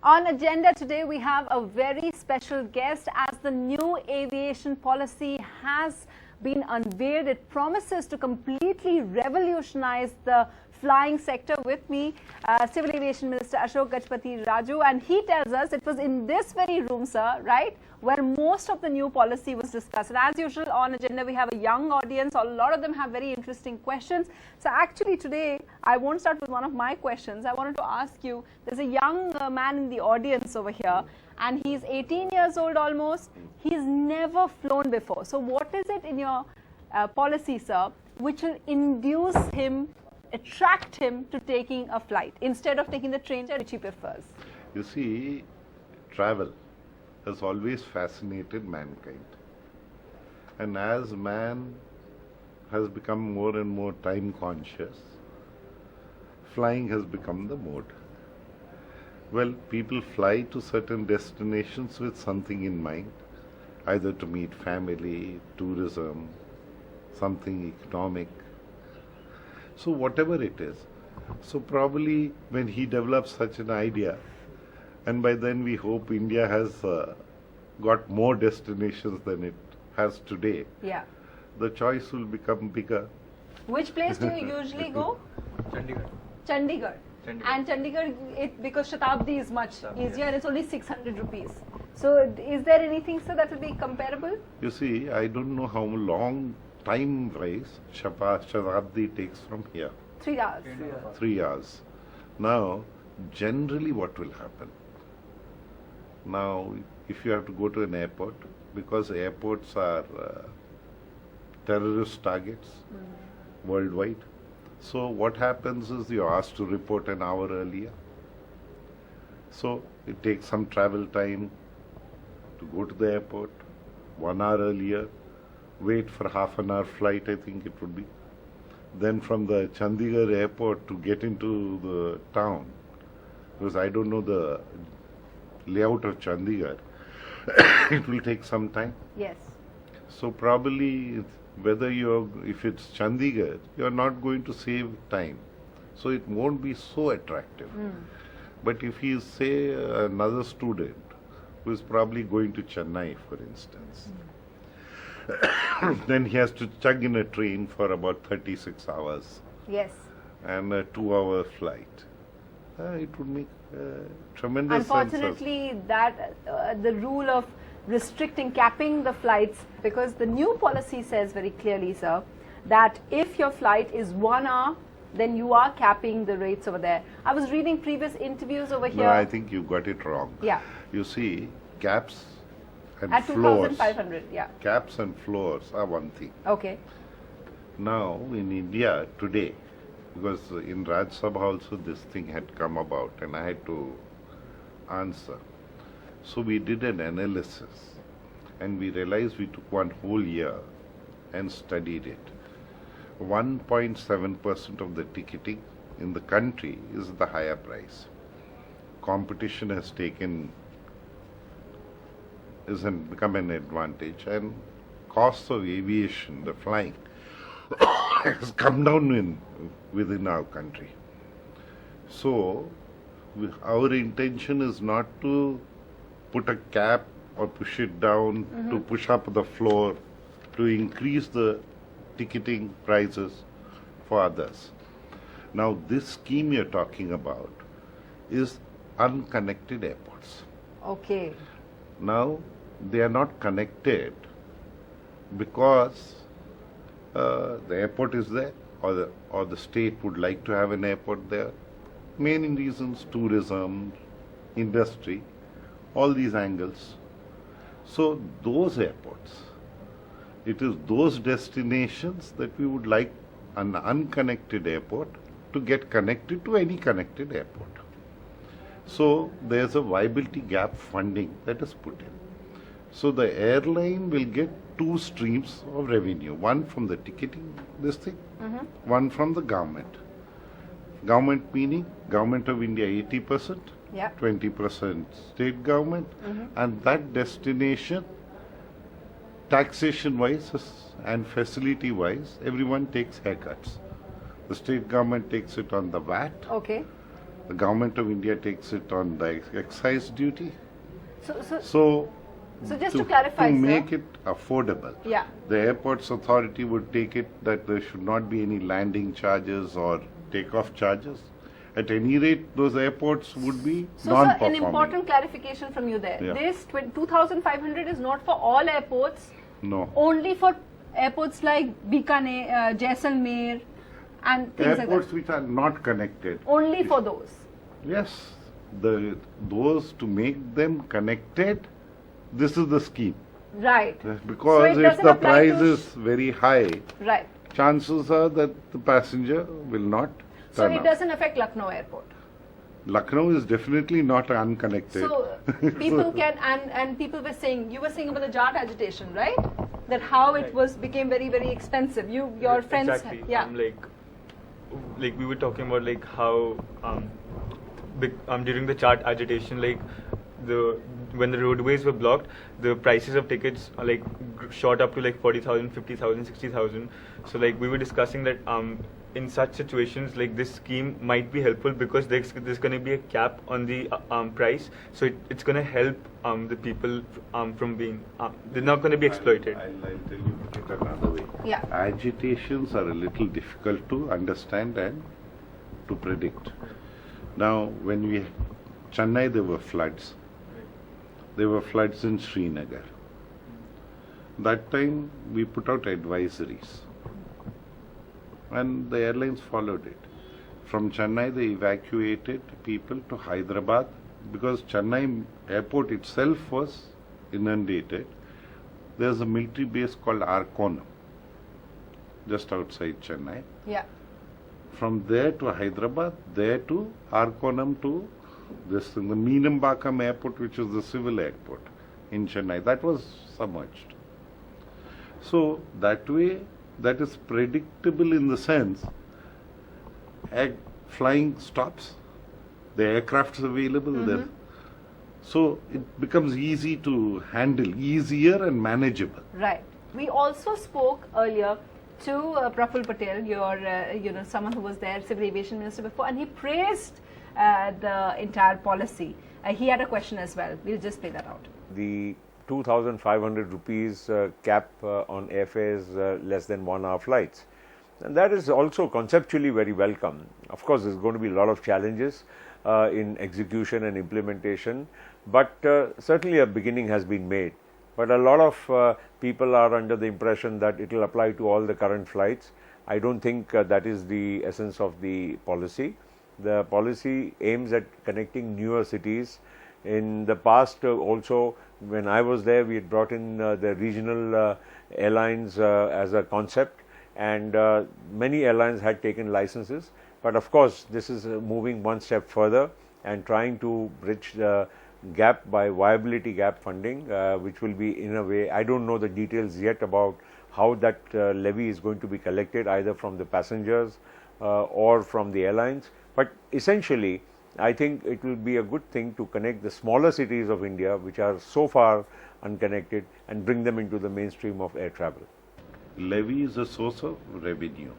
On agenda today, we have a very special guest as the new aviation policy has been unveiled. It promises to completely revolutionize the flying sector. With me, Civil Aviation Minister Ashok Gajapathi Raju, and he tells us it was in this very room, sir, right, where most of the new policy was discussed. And as usual, on agenda, we have a young audience. A lot of them have very interesting questions. So actually today, I won't start with one of my questions. I wanted to ask you, there's a young man in the audience over here, and he's 18 years old almost. He's never flown before. So what is it in your policy, sir, which will induce him, attract him to taking a flight instead of taking the train, which he prefers? You see, travel has always fascinated mankind. And as man has become more and more time conscious, flying has become the mode. Well, people fly to certain destinations with something in mind, either to meet family, tourism, something economic. So whatever it is. So probably when he develops such an idea, and by then we hope India has got more destinations than it has today. Yeah. The choice will become bigger. Which place do you usually go? Chandigarh. Chandigarh. And Chandigarh, because Shatabdi is much easier, and it's only 600 rupees. So is there anything, sir, that will be comparable? You see, I don't know how long time-wise Shatabdi takes from here. 3 hours. 3 hours. Now, generally what will happen? Now, if you have to go to an airport, because airports are terrorist targets worldwide, so what happens is you're asked to report an hour earlier. So it takes some travel time to go to the airport, 1 hour earlier, wait for half an hour flight, I think it would be. Then from the Chandigarh airport to get into the town, because I don't know the layout of Chandigarh, it will take some time. Yes. So probably whether if it's Chandigarh, you're not going to save time. So it won't be so attractive. But if he is, say, another student who is probably going to Chennai, for instance, then he has to chug in a train for about 36 hours. Yes. And a 2-hour flight. It would make tremendous sense. Unfortunately, that the rule of restricting, capping the flights, because the new policy says very clearly, sir, that if your flight is 1 hour, then you are capping the rates over there. I was reading previous interviews over here. No, I think you got it wrong. Yeah. You see, caps and at floors. 2,500, yeah. Caps and floors are one thing. Okay. Now, in India today, because in Raj Sabha also this thing had come about and I had to answer. So we did an analysis and we realized we took one whole year and studied it. 1.7% of the ticketing in the country is the higher price. Competition has become an advantage, and costs of aviation, the flying, has come down within our country. So our intention is not to put a cap or push it down, to push up the floor, to increase the ticketing prices for others. Now this scheme you're talking about is unconnected airports. Okay. Now they are not connected because the airport is there, or the state would like to have an airport there. Main reasons: tourism, industry, all these angles. So those airports, it is those destinations that we would like an unconnected airport to get connected to any connected airport. So there's a viability gap funding that is put in. So the airline will get 2 streams of revenue, one from the ticketing, this thing, one from the government. Government meaning Government of India 80%, Yeah. 20% state government, and that destination, taxation wise and facility wise, everyone takes haircuts. The state government takes it on the VAT, Okay. The government of India takes it on the excise duty. So So just to clarify, to sir. make it affordable, Yeah. the airports authority would take it that there should not be any landing charges or takeoff charges. At any rate, those airports would be So, sir, non-performing. an important clarification from you there. Yeah. This 2,500 is not for all airports, No. only for airports like Bikaner, Jaisalmer and things Airports like which are not connected. that. Only for those. Yes, those to make them connected, this is the scheme. Right. Because So it if doesn't the apply price to is very high, Right. chances are that the passenger will not So turn it up. doesn't affect Lucknow airport. Lucknow is definitely not unconnected. So people can, and people were saying, you were saying about the JAT agitation, right? That how it was became very, very expensive. Your friends, Exactly. yeah. Like we were talking about like how during the chart agitation, like when the roadways were blocked, the prices of tickets shot up to like 40,000, 50,000, 60,000. So like we were discussing that in such situations, like this scheme might be helpful because there's going to be a cap on the price. So it's going to help the people from being they're not going to be exploited. I'll tell you it another way. Yeah. Agitations are a little difficult to understand and to predict. Now, when Chennai, there were floods. There were floods in Srinagar. That time, we put out advisories. And the airlines followed it. From Chennai, they evacuated people to Hyderabad because Chennai airport itself was inundated. There's a military base called Arkonam, just outside Chennai. Yeah. From there to Hyderabad, there to Arkonam to the Meenambakam airport, which is the civil airport in Chennai. That was submerged. So that way, that is predictable in the sense flying stops, the aircraft is available there. So it becomes easy to handle, easier and manageable. Right. We also spoke earlier to Praful Patel, your someone who was there, Civil Aviation Minister before, and he praised the entire policy. He had a question as well. We'll just play that out. The 2,500 rupees cap on airfares less than 1 hour flights. And that is also conceptually very welcome. Of course, there's going to be a lot of challenges in execution and implementation, but certainly a beginning has been made. But a lot of people are under the impression that it will apply to all the current flights. I don't think that is the essence of the policy. The policy aims at connecting newer cities. In the past also, when I was there, we had brought in the regional airlines as a concept, and many airlines had taken licenses. But of course, this is moving one step further and trying to bridge the gap by viability gap funding, which will be in a way, I don't know the details yet about how that levy is going to be collected, either from the passengers or from the airlines. But essentially, I think it will be a good thing to connect the smaller cities of India, which are so far unconnected, and bring them into the mainstream of air travel. Levy is a source of revenue.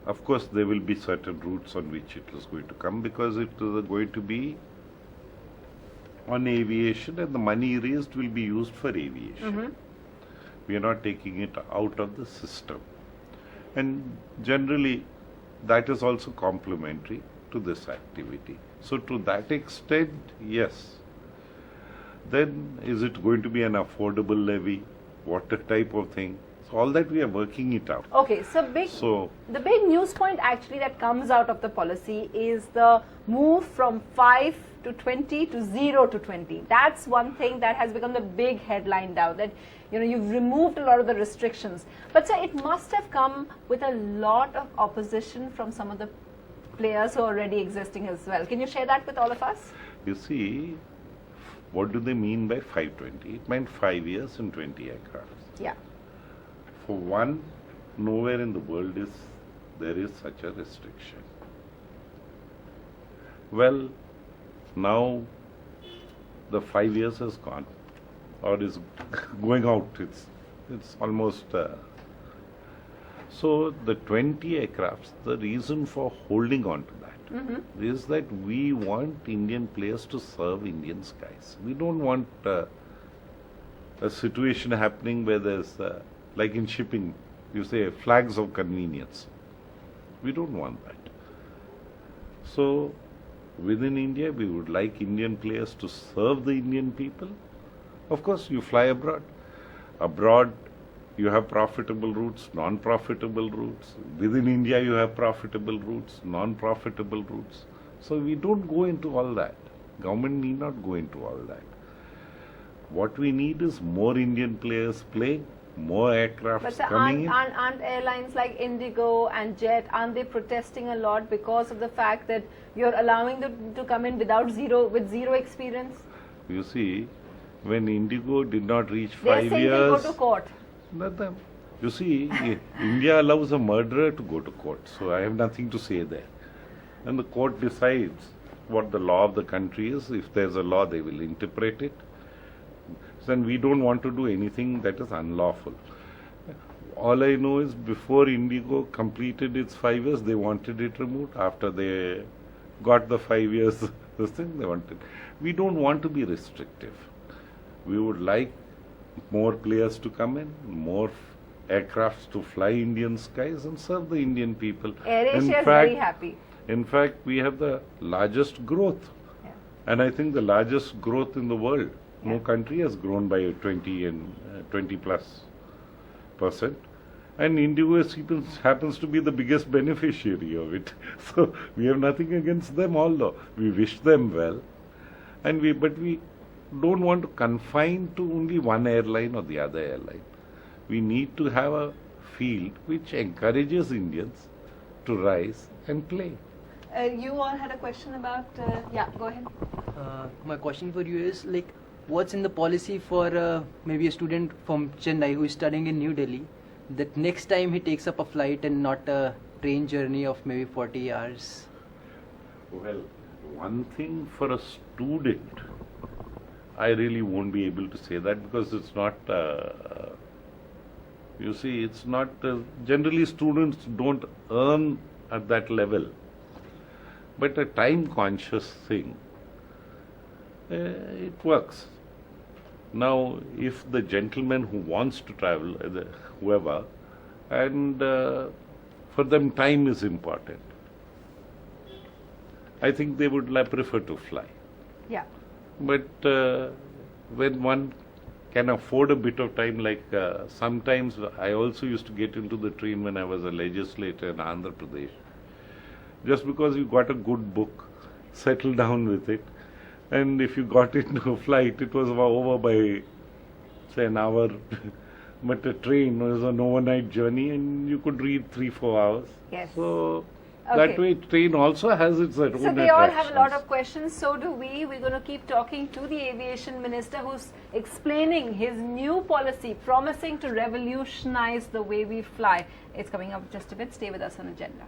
Of course, there will be certain routes on which it is going to come because it is going to be on aviation, and the money raised will be used for aviation. We are not taking it out of the system. And generally, that is also complementary to this activity. So to that extent, yes. Then is it going to be an affordable levy? What type of thing? So all that we are working it out. Okay, so the big news point actually that comes out of the policy is the move from 5 to 20 to 0 to 20. That's one thing that has become the big headline now, that you've removed a lot of the restrictions. But sir, it must have come with a lot of opposition from some of the players who are already existing as well. Can you share that with all of us? You see, what do they mean by 520? It meant 5 years and 20 aircraft. Yeah. For one, nowhere in the world there is such a restriction. Well, now the 5 years has gone, or is going out. It's almost So the 20 aircrafts, the reason for holding on to that is that we want Indian players to serve Indian skies. We don't want a situation happening where there's, like in shipping, you say flags of convenience. We don't want that. So within India, we would like Indian players to serve the Indian people. Of course, you fly abroad. Abroad, you have profitable routes, non-profitable routes. Within India, you have profitable routes, non-profitable routes. So we don't go into all that. Government need not go into all that. What we need is more Indian players playing, more aircrafts But coming in. aren't airlines like Indigo and Jet, aren't they protesting a lot because of the fact that you're allowing them to come in with zero experience? You see, when Indigo did not reach They're 5 saying years, they'll go to court. let them. You see, India allows a murderer to go to court, so I have nothing to say there. And the court decides what the law of the country is. If there's a law, they will interpret it. Then we don't want to do anything that is unlawful. All I know is before Indigo completed its 5 years, they wanted it removed. After they got the 5 years, this thing they wanted. We don't want to be restrictive. We would like more players to come in, more aircrafts to fly Indian skies and serve the Indian people. AirAsia is very happy. In fact, we have the largest growth. Yeah. And I think the largest growth in the world. No country has grown by 20 plus %. And Indigo happens to be the biggest beneficiary of it. So we have nothing against them, although we wish them well. But we don't want to confine to only one airline or the other airline. We need to have a field which encourages Indians to rise and play. You all had a question about, yeah, go ahead. My question for you is, like, what's in the policy for maybe a student from Chennai who is studying in New Delhi, that next time he takes up a flight and not a train journey of maybe 40 hours? Well, one thing for a student, I really won't be able to say that because it's not, you see, it's not, generally students don't earn at that level. But a time-conscious thing, it works. Now, if the gentleman who wants to travel, whoever, and for them time is important, I think they would prefer to fly. Yeah. But when one can afford a bit of time, like sometimes I also used to get into the train when I was a legislator in Andhra Pradesh. Just because you got a good book, settle down with it. And if you got into a flight, it was over by, say, an hour. But a train was an overnight journey and you could read 3-4 hours. Yes. So Okay. that way train also has its own So they all have a attractions. lot of questions, so do we. We're going to keep talking to the Aviation Minister who's explaining his new policy, promising to revolutionize the way we fly. It's coming up just a bit. Stay with us on Agenda.